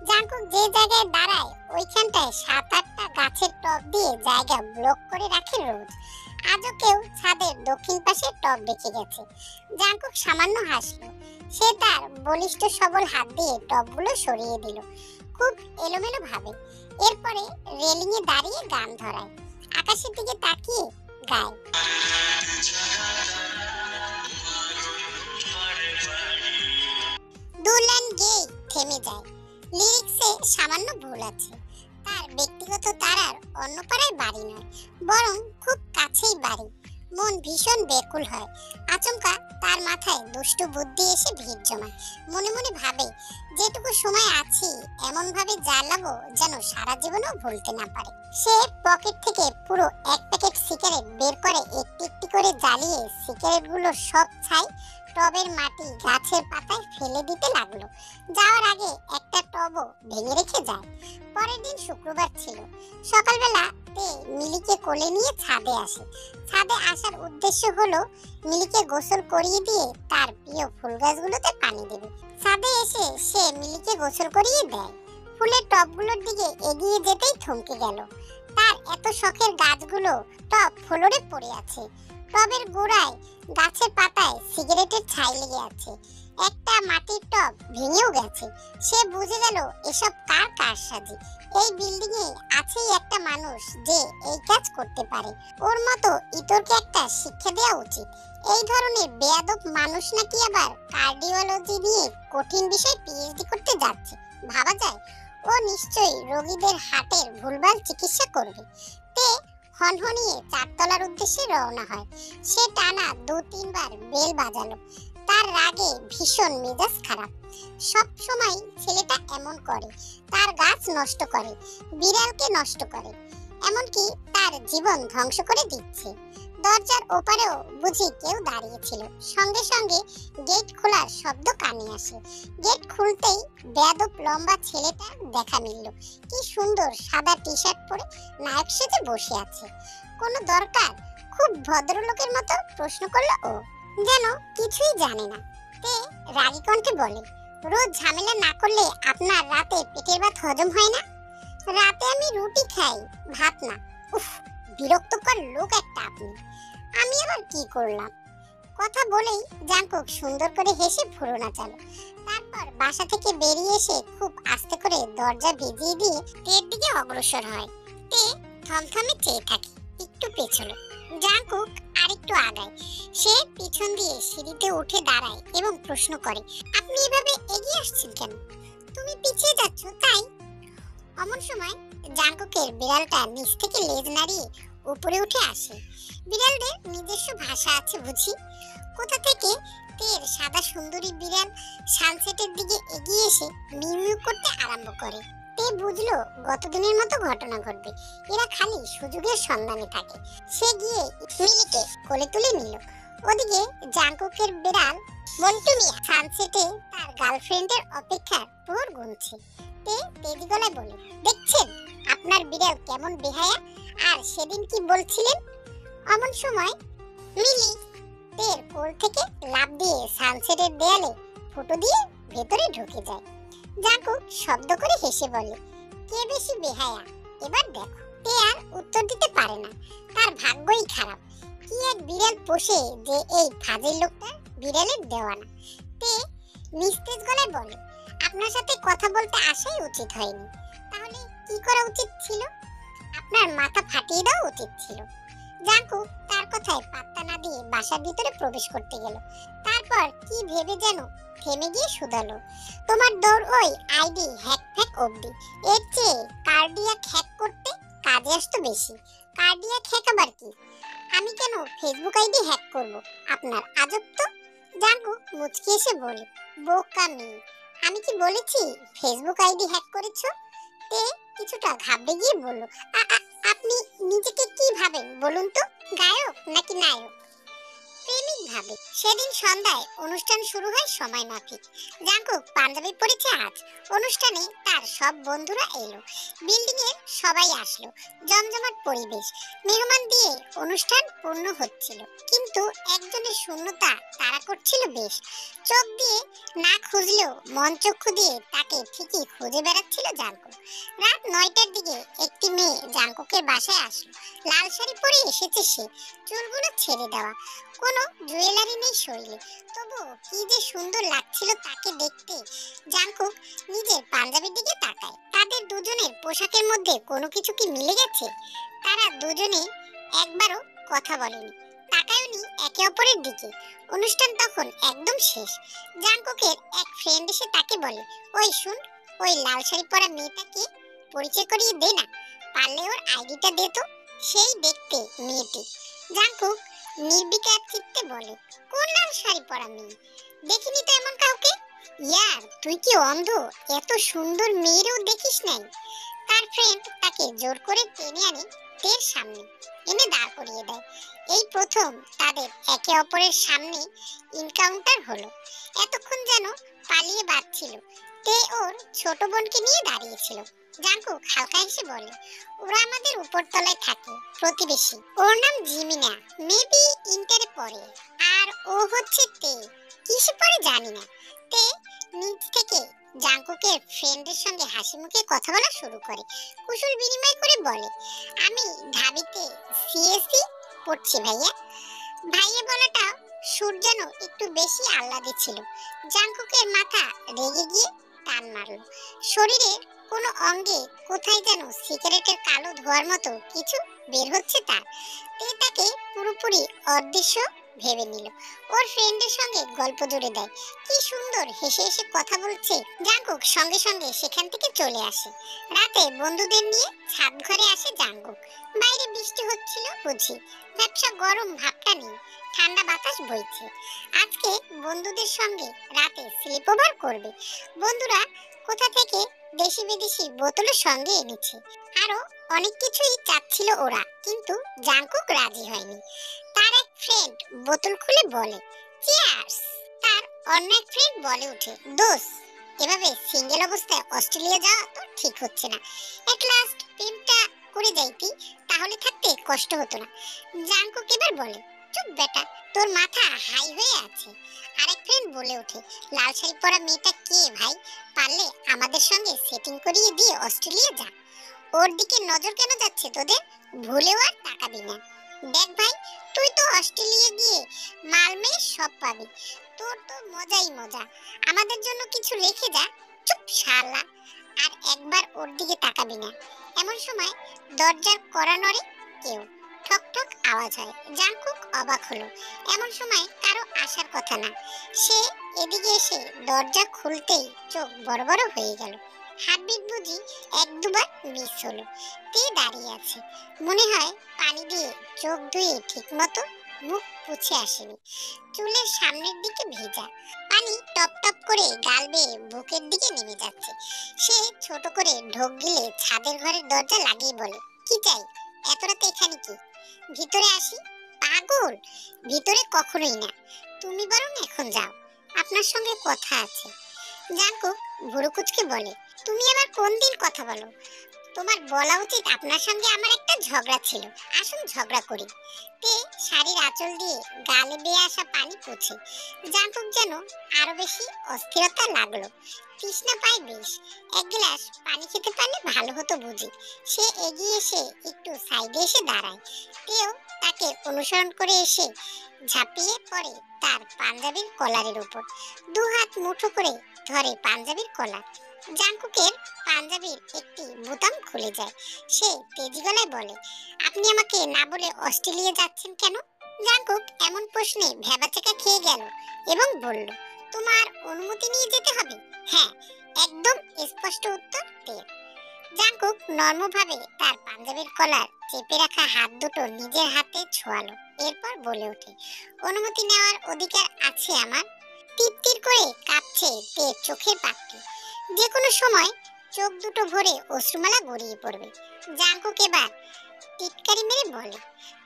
জাংকুক যে জায়গায় দাঁড়ায় ওইখানটায় 7-8টা গাছের টব দিয়ে জায়গা ব্লক করে রাখে রোজ। আজও কেউ ছাদের দক্ষিণ পাশে টব রেখে গেছে। জাংকুক সামান্য হাসলো। সে তার বলিষ্ঠ সবল হাত দিয়ে টবগুলো সরিয়ে দিল, খুব এলোমেলো ভাবে। এরপরে রেলিংয়ে দাঁড়িয়ে গান ধরায়। আকাশের দিকে তাকিয়ে গায়, দুলান গেয়ে থেমে যায়। লিরিক্সে সামান্য ভুল আছে। তার ব্যক্তিগত তারার অন্য পাড়ায় বাড়ি নয়, বরং খুব কাছেই বাড়ি। মন ভীষণ বেকুল হয়। আচমকা তার মাথায় দুষ্টু বুদ্ধি এসে ভিড় জমায়। মনে মনে ভাবে, যেটুকু সময় আছি এমন ভাবে জ্বালাবো যেন সারা জীবনও ভুলতে না পারে। সে পকেট থেকে পুরো 1 প্যাকেট সিগারেট বের করে একটি একটি করে জ্বালিয়ে সিগারেটগুলো সব ছাই টবের মাটি গাছের পাতায় ফেলে দিতে লাগলো। যাওয়ার আগে একটা টবও ভেঙে রেখে যায়। পরের দিন শুক্রবার ছিল। সকালবেলা তে মিলিকে কোলে নিয়ে ছাদে আসে। ছাদে আসার উদ্দেশ্য হলো মিলিকে গোসল করিয়ে দিয়ে তার প্রিয় ফুল গাছগুলোতে পানি দেবে। ছাদে এসে সে মিলিকে গোসল করিয়ে দেয়। ফুলের টবগুলোর দিকে এগিয়ে যেতেই থমকে গেল। তার এত শখের গাছগুলো টব ফ্লোরে পড়ে আছে। টবের গোড়ায় গাছের পাতায় সিগারেটের ছাই লেগে আছে। একটা মাটির টব ভেঙেও গেছে। সে বুঝে গেল এসব কার কারসাজি। এই বিল্ডিং এ আছেই একটা মানুষ যে এই কাজ করতে পারে। ওর মতো ইতরকে একটা শিক্ষা দেওয়া উচিত। এই ধরনের বেয়াদব মানুষ নাকি আবার কার্ডিওলজি নিয়ে কঠিন বিষয় পিএইচডি করতে যাচ্ছে। ভাবা যায়, ও নিশ্চয়ই রোগীদের হার্টের ভুলভাল চিকিৎসা করবে। তে হনহনিয়ে চারতলার উদ্দেশ্যে রওনা হয়। সে টানা 2-3 বার বেল বাজালো। তার রাগে ভীষণ মেজাজ খারাপ। সব সময় ছেলেটা এমন করে, তার গাছ নষ্ট করে, বিড়ালকে নষ্ট করে, এমনকি তার জীবন ধ্বংস করে দিচ্ছে। দরজার ওপারেও বুঝি কেউ দাঁড়িয়েছিল। সঙ্গে সঙ্গে গেট খোলার শব্দ কানে আসে। গেট খুলতেই বেয়াদব লম্বা ছেলেটা দেখা মিলল। কি সুন্দর সাদা টি শার্ট পরে নায়ক সেজে বসে আছে। কোনো দরকার? খুব ভদ্রলোকের মতো প্রশ্ন করলো ও, যেন কিছুই জানে না। তে রাগী কণ্ঠে বলে, রোজ ঝামেলা না করলে আপনার রাতে পেটের ভাত হজম হয় না? রাতে আমি রুটি খাই, ভাত না। উফ, বিরক্তকর লোক একটা আপনি। আমি আবার কি করলাম? কথা বলেই জাঙ্কুক সুন্দর করে হেসে ভুরু নাচালো। তারপর বাসা থেকে বেরিয়ে এসে খুব আস্তে করে দরজা ভেজিয়ে দিয়ে তের দিকে অগ্রসর হয়। তে থমথমে চেয়ে থাকে, একটু পেছলো। জাঙ্কুক আরেকটু আগায়। সে পিছন দিয়ে সিঁড়িতে উঠে দাঁড়ায় এবং প্রশ্ন করে, আপনি এভাবে এগিয়ে আসছেন কেন? তুমি পিছিয়ে যাচ্ছ তাই? এমন সময় জাঙ্কুকের বিড়ালটা নিচ থেকে লেজ নাড়িয়ে উপরে উঠে আসে। বিড়ালদের নিজস্ব ভাষা আছে বুঝি। কোথা থেকে তের সাদা সুন্দরী বিড়াল সানসেটের দিকে এগিয়ে এসে মিউ মিউ করতে আরম্ভ করে। তে বুঝলো গতদিনের মতো ঘটনা ঘটবে। এরা খালি সুযোগের সন্ধানে থাকে। সে গিয়ে মিলিকে কোলে তুলে নিল। ওদিকে জাঙ্কুকের বিড়াল মন্টু মিয়া সানসেটে তার গার্লফ্রেন্ডের অপেক্ষার প্রহর গুনছে। তে তেজি গলায় বলে, দেখছেন আপনার বিড়াল কেমন বেহায়া? আর সেদিন কি বলছিলেন? এমন সময় মিলি তের কোল থেকে লাফ দিয়ে সানসেটের দেয়ালে ফুটো দিয়ে ভেতরে ঢুকে যায়। জাঙ্কুক শব্দ করে হেসে বলে, কে বেশি বেহায়া এবার দেখো। তে আর উত্তর দিতে পারে না। তার ভাগ্যই খারাপ। কি এক বিড়াল পোষে যে এই ফাজিল লোকটা বিড়ালের দেওয়ানা। তে নিস্তেজ গলায় বলে, আপনার সাথে কথা বলতে আসাই উচিত হয়নি। তাহলে কি করা উচিত ছিল? আপনার মাথা ফাটিয়ে দেওয়া উচিত ছিল। জাঙ্কুক তার কথায় পাত্তা না দিয়ে বাসার ভিতরে প্রবেশ করতে গেল। তারপর কি ভেবে যেন থেমে গিয়ে শুধালো, তোমার দৌড় ওই আইডি হ্যাক ফ্যাক অবধি। এর চেয়ে কার্ডিয়াক হ্যাক করতে কাজে আসতো বেশি। কার্ডিয়াক হ্যাক আবার কি? আমি কেন ফেসবুক আইডি হ্যাক করব? আপনার আজব তো। জাঙ্কুক মুচকি এসে বলে, বোকা মেয়ে, আমি কি বলেছি ফেসবুক আইডি হ্যাক করেছো? তে কিছুটা ঘাবড়ে গিয়ে বলল, আপনি নিজেকে কি ভাবেন বলুন তো? গায়ক নাকি নায়ক? প্রেমিক ভাবে। সেদিন সন্ধ্যায় অনুষ্ঠান শুরু হয় সময় মাফিক। জাঙ্কুক পাঞ্জাবি পরেছে আজ। অনুষ্ঠানে তার সব বন্ধুরা এলো। বিল্ডিং এর সবাই আসলো। জমজমাট পরিবেশ। মেহমান দিয়ে অনুষ্ঠান পূর্ণ হচ্ছিল। কিন্তু একজনের শূন্যতা তাড়া করছিল বেশ। চোখ দিয়ে না খুঁজলেও মন চক্ষু দিয়ে তাকে ঠিকই খুঁজে বেড়াচ্ছিল জাঙ্কুক। রাত 9টার দিকে একটি মেয়ে জাঙ্কুকের বাসায় আসলো। লাল শাড়ি পরে এসেছে সে, চুলগুলো ছেড়ে দেওয়া, কোনো জুয়েলারি নেই শরীরে। তবু কি যে সুন্দর লাগছিল তাকে দেখতে। জাঙ্কুক নিজের পাঞ্জাবির দিকে তাকায়। তাদের দুজনের পোশাকের মধ্যে কোনো কিছু কি মিলে গেছে? তারা দুজনে একবারও কথা বলেনি, তাকায়নি একে অপরের দিকে। অনুষ্ঠান তখন একদম শেষ। জাঙ্কুকের এক ফ্রেন্ড এসে তাকে বলে, ওই শুন, ওই লাল শাড়ি পরা মেয়েটাকে পরিচয় করিয়ে দে না, পারলে ওর আইডিটা দে তো। সেই দেখতে মেয়েটি। জাঙ্কুক নির্বিকার চিত্তে বলে, কোন লাল শাড়ি পরা মেয়ে? দেখিনি তো এমন কাউকে। ইয়ার, তুই কি অন্ধ? এত সুন্দর মেয়েরও দেখিস নাই? তার ফ্রেন্ড তাকে জোর করে টেনে আনে তের সামনে, এনে দাঁড় করিয়ে দেয়। এই প্রথম তাদের একে অপরের সামনে এনকাউন্টার হলো। এতক্ষণ যেন পালিয়ে বাঁচছিল। তে ওর ছোট বোনকে নিয়ে দাঁড়িয়েছিল। জাঙ্কুক হালকা হেসে বলে, ওরা আমাদের উপরতলায় থাকে, প্রতিবেশী। ওর নাম জিমিনা, মেবি ইন্টারে পড়ে। আর ও হচ্ছে তে, কিসে পড়ে জানি না। তে নিজ থেকে জাঙ্কুকের ফ্রেন্ডের সঙ্গে হাসি মুখে কথা বলা শুরু করে। কুশল বিনিময় করে বলে, আমি ঢাবিতে সিএসসি পড়ছি ভাইয়া। ভাইয়া বলাটা সুর যেন একটু বেশি আহ্লাদে ছিল। জাঙ্কুকের মাথা রেগে গিয়ে টান মারল। শরীরের কোনো অঙ্গে কোথায় যেন সিগারেটের কালো ধোঁয়ার মতো কিছু বের হচ্ছে তার। তে তাকে পুরোপুরি অদৃশ্য ভেবে নিল। ওর ফ্রেন্ডের সঙ্গে গল্প জুড়ে দেয়। কি সুন্দর হেসে হেসে কথা বলছে। জাঙ্কুক সঙ্গে সঙ্গে সেখান থেকে চলে আসে। রাতে বন্ধুদের নিয়ে ছাদ ঘরে আসে জাঙ্কুক। বাইরে বৃষ্টি হচ্ছিল বুঝি, ব্যবসা গরম ভাবটা নেই, ঠান্ডা বাতাস বইছে। আজকে বন্ধুদের সঙ্গে রাতে স্লিপ ওভার করবে। বন্ধুরা কোথা থেকে দেশি বিদেশি বোতলের সঙ্গে এনেছে। আরো অনেক কিছুই চাচ্ছিল ওরা, কিন্তু জাঙ্কুক রাজি হয়নি। তার এক ফ্রেন্ড বোতল খুলে বলে চিয়ার্স। তার অন্য এক ফ্রেন্ড বলে ওঠে দোস্ত, এভাবে সিঙ্গেল অবস্থায় অস্ট্রেলিয়া যাওয়া তো ঠিক হচ্ছে না। এট লাস্ট প্রেমটা করে যাইতি, তাহলে থাকতে কষ্ট হতো না। জাঙ্কুক এবার বলে চুপ বেটা, তোর মাথা হাই হয়ে আছে। আরেক ফ্রেন্ড বলে ওঠে লাল শাড়ি পরা মেয়েটা কে ভাই? পারলে আমাদের সঙ্গে সেটিং করিয়ে দিয়ে অস্ট্রেলিয়া যা। ওর দিকে নজর কেন যাচ্ছে তোদের? ভুলেও আর তাকাবি না। দেখ ভাই, তুই তো অস্ট্রেলিয়া গিয়ে মাল মেয়ে সব পাবি, তোর তো মজাই মজা। আমাদের জন্য কিছু রেখে যা। চুপ শালা, আর একবার ওর দিকে তাকাবি না। এমন সময় দরজার কড়া নড়ে, কেউ ঠক ঠক আওয়াজ হয়। জাঙ্কুক অবাক হলো, এমন সময় কারো আসার কথা না। সে এদিকে এসে দরজা খুলতেই চোখ বড় বড় হয়ে গেল। হার্টবিট বুঝি এক দুবার মিস হলো। তে দাঁড়িয়ে আছে, মনে হয় পানি দিয়ে চোখ ধুয়ে ঠিক মতো মুখ পুছে আসেনি। চুলের সামনের দিকে ভেজা, পানি টপ টপ করে গাল বেয়ে বুকের দিকে নেমে যাচ্ছে। সে ছোট করে ঢোক গিলে ছাদের ঘরের দরজা লাগিয়ে বলে কি চাই? এত রাতে এখানে কি? ভিতরে আসি? পাগল, ভিতরে কখনোই না। তুমি বরং এখন যাও, আপনার সঙ্গে কথা আছে। জাঙ্কুক ভুরুকুচকে বলে তুমি আবার কোন দিন কথা বলো? তোমার বলা উচিত আপনার সঙ্গে আমার একটা ঝগড়া ছিল, আসুন ঝগড়া করি। তে শাড়ির আঁচল দিয়ে গালে বেয়ে আসা পানি পোছে। জাঙ্কুক যেন আরো বেশি অস্থিরতা লাগলো। তৃষ্ণা পায় বেশ, এক গ্লাস পানি খেতে পারলে ভালো হতো বুঝি। সে এগিয়ে এসে একটু সাইডে এসে দাঁড়ায়। তেও তাকে অনুসরণ করে এসে ঝাঁপিয়ে পড়ে তার পাঞ্জাবির কলারের উপর। দু হাত মুঠো করে ধরে পাঞ্জাবির কলার। জাঙ্কুকের পাঞ্জাবির একটি বোতাম খুলে যায়। সে তেজি গলায় বলে আপনি আমাকে না বলে অস্ট্রেলিয়া যাচ্ছেন কেন? জাঙ্কুক এমন প্রশ্নে ভ্যাবাচাকা খেয়ে গেল এবং বলল তোমার অনুমতি নিয়ে যেতে হবে। হ্যাঁ, একদম স্পষ্ট উত্তর তের। জাঙ্কুক নর্মভাবে তার পাঞ্জাবির কলার চেপে রাখা হাত দুটো নিজের হাতে ছোঁয়ালো। এরপর বলে ওঠে অনুমতি নেওয়ার অধিকার আছে আমার। তীর করে কাঁপছে তের চোখের পাপড়ি। যে কোনো সময় চোখ দুটো ভরে অশ্রুমালা গড়িয়ে পড়বে। জাঙ্কুক এবার টিটকারি মেরে বলে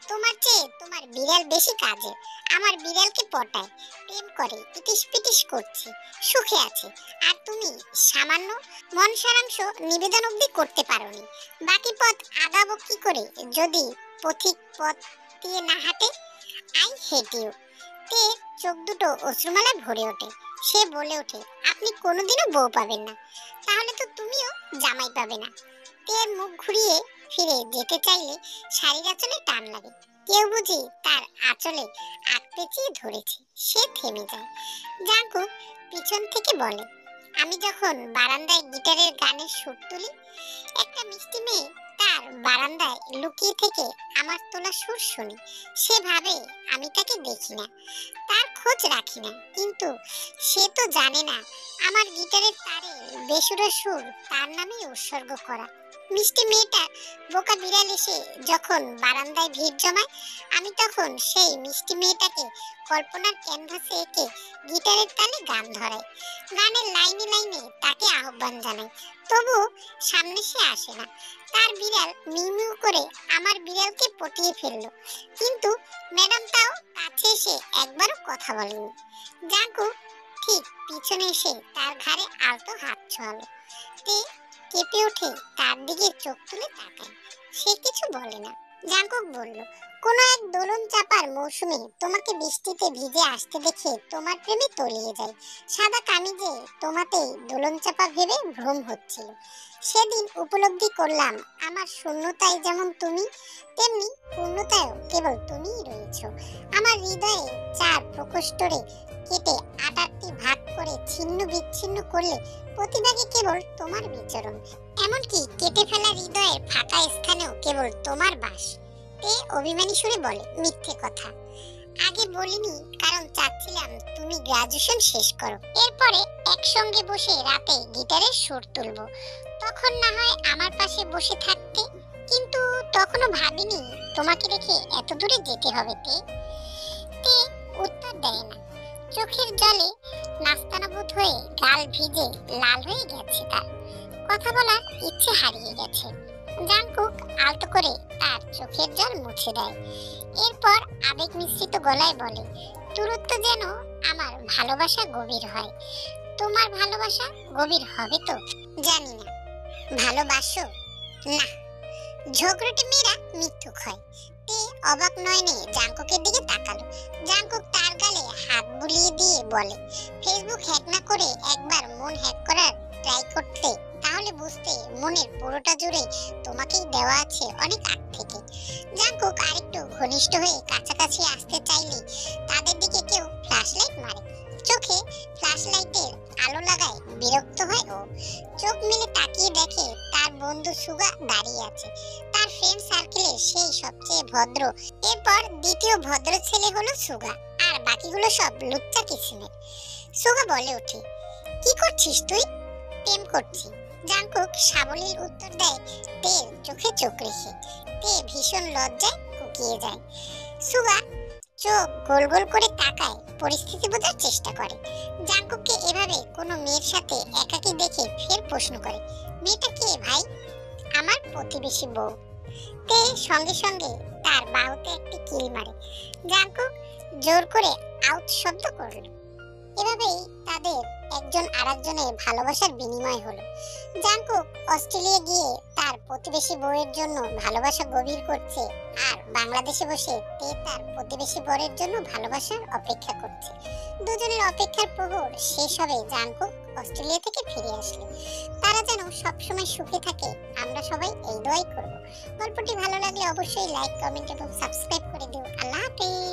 তোমার চেয়ে তোমার বিড়াল বেশি কাজে। আমার বিড়ালকে পটায়, প্রেম করে, ইটিস পিটিস করছে, সুখে আছে। আর তুমি সামান্য মন সারাংশ নিবেদন অবধি করতে পারোনি। বাকি পথ আগাবো কি করে যদি পথিক পথ দিয়ে না হাঁটে? I hate you. তে চোখ দুটো অশ্রুমালায় ভরে ওঠে। সে বলে ওঠে আপনি কোনোদিনও বউ পাবেন না, তাহলে তো তুমিও জামাই পাবে না। তের মুখ ঘুরিয়ে ফিরে যেতে চাইলে শাড়ির আঁচলে টান লাগে। কেউ বুঝি তার আঁচলে আঁক পেঁচিয়ে ধরেছে। সে থেমে যায়। জাঙ্কুক পিছন থেকে বলে আমি যখন বারান্দায় গিটারের গানের সুর তুলি, একটা মিষ্টি মেয়ে তার বারান্দায় লুকিয়ে থেকে আমার তোলা সুর শুনি। সে ভাবে আমি তাকে দেখি না, তার খোঁজ রাখি না, কিন্তু সে তো জানে না আমার গিটারের তারে বেসুরো সুর তার নামে উৎসর্গ করা। মিষ্টি মেয়েটা বোকা বিড়াল এসে যখন বারান্দায় ভিড় জমায়, আমি তখন সেই মিষ্টি মেয়েটাকে কল্পনার ক্যানভাসে এঁকে গিটারের তালে গান ধরাই। গানের লাইনে লাইনে তাকে আহ্বান জানাই, তবু সামনে সে আসে না। তার বিড়াল মিউ মিউ করে আমার বিড়ালকে পটিয়ে ফেললো, কিন্তু ম্যাডাম তাও কাছে এসে একবারও কথা বলেনি। জাঙ্কুক ঠিক পিছনে এসে তার ঘাড়ে আলতো হাত ছোঁয়ালো। তে কেঁপে ওঠে, তার দিকে চোখ তুলে তাকায়। সে কিছু বলে না। জাঙ্কুক বলল কোন এক দোলন চাপার মৌসুমে তোমাকে বৃষ্টিতে ভিজে আসতে দেখে তোমার প্রেমে তলিয়ে যায়। সাদা কামিজে তোমাতেই দোলন চাপা ভেবে ভ্রম হচ্ছিল। সেদিন উপলব্ধি করলাম আমার শূন্যতায় যেমন তুমি, তেমনি পূর্ণতায়ও কেবল তুমিই রয়েছো। আমার হৃদয়ে 4 প্রকোষ্ঠরে কেটে 8টি ভাগ করে ছিন্ন বিচ্ছিন্ন করলে প্রতিভাগে কেবল তোমার বিচরণ। এমনকি কেটে ফেলা হৃদয়ের ফাঁকা স্থানেও কেবল তোমার বাস। তে অভিমানী সুরে বলে মিথ্যে কথা। আগে বলিনি কারণ চাচ্ছিলাম তুমি গ্রাজুয়েশন শেষ করো, এরপরে একসঙ্গে বসে রাতে গিটারের সুর তুলবো, তখন না হয় আমার পাশে বসে থাকতে। কিন্তু তখনও ভাবিনি তোমাকে রেখে এত দূরে যেতে হবে। তে তে উত্তর দেয় না। চোখের জলে নাস্তানাবুদ হয়ে গাল ভিজে লাল হয়ে গেছে তার। কথা বলার ইচ্ছে হারিয়ে গেছে। জাংকুক আলতো করে তার চোখের জল মুছে দেয়। এরপর আবেগ মিশ্রিত গলায় বলে, দূরত্ব যেন আমার ভালোবাসা গভীর হয়। তোমার ভালোবাসা গভীর হবে তো? জানি না। ভালোবাসো? না। ঝগড়াটে মেয়েরা মিথ্যুক হয়। তে অবাক নয়নে জাংকুকের দিকে তাকালো। জাংকুক তার গালে হাত বুলিয়ে দিয়ে বলে, ফেসবুক হ্যাক না করে একবার মন হ্যাক করার ট্রাই করতে, তাহলে বুঝতে মনের পুরোটা জুড়ে তোমাকেই দেওয়া আছে অনেক আগ থেকে। জাংকুক আরেকটু ঘনিষ্ঠ হয়ে কাছাকাছি আসতে চাইলে তাদের দিকে কেউ ফ্ল্যাশলাইট মারে। চোখে ফ্ল্যাশলাইটের আলো লাগায় বিরক্ত হয় ও। চোখ মেলে তাকিয়ে দেখে তার বন্ধু সুগা দাঁড়িয়ে আছে, তার ফ্রেন্ড সার্কেলের সেই সবচেয়ে ভদ্র। এরপর দ্বিতীয় ভদ্র ছেলে হলো সুগা, আর বাকিগুলো সব লুচ্চা কিসিমের। সুগা বলে ওঠে, কি করছিস তুই? প্রেম করছি। জাংকুক সাবলীল উত্তর দেয় তের চোখে চোখ রেখে। তে ভীষণ লজ্জায় কুকিয়ে যায়। সুগা চোখ গোল গোল করে তাকায়, পরিস্থিতি বোঝার চেষ্টা করে। জাংকুককে এভাবে কোনো মেয়ের সাথে একাকী দেখে ফের প্রশ্ন করে, মেয়েটা কে ভাই? আমার প্রতিবেশী বউ। তে সঙ্গে সঙ্গে তার বাহুতে একটি কিল মারে। জাংকুক জোর করে আউট শব্দ করল। এভাবেই তাদের একজন আরেকজনের ভালোবাসার বিনিময় হলো। জাংকুক অস্ট্রেলিয়া গিয়ে তার প্রতিবেশী বউয়ের জন্য ভালোবাসা গভীর করছে, আর বাংলাদেশে বসে তে তার প্রতিবেশী বরের জন্য ভালোবাসার অপেক্ষা করছে। দুজনের অপেক্ষার প্রহর শেষ হবে জাংকুক অস্ট্রেলিয়া থেকে ফিরে আসলে। তারা যেন সবসময় সুখে থাকে, আমরা সবাই এই দোয়াই করব। গল্পটি ভালো লাগলে অবশ্যই লাইক, কমেন্ট এবং সাবস্ক্রাইব করে দিও। আল্লাহ হাফেজ।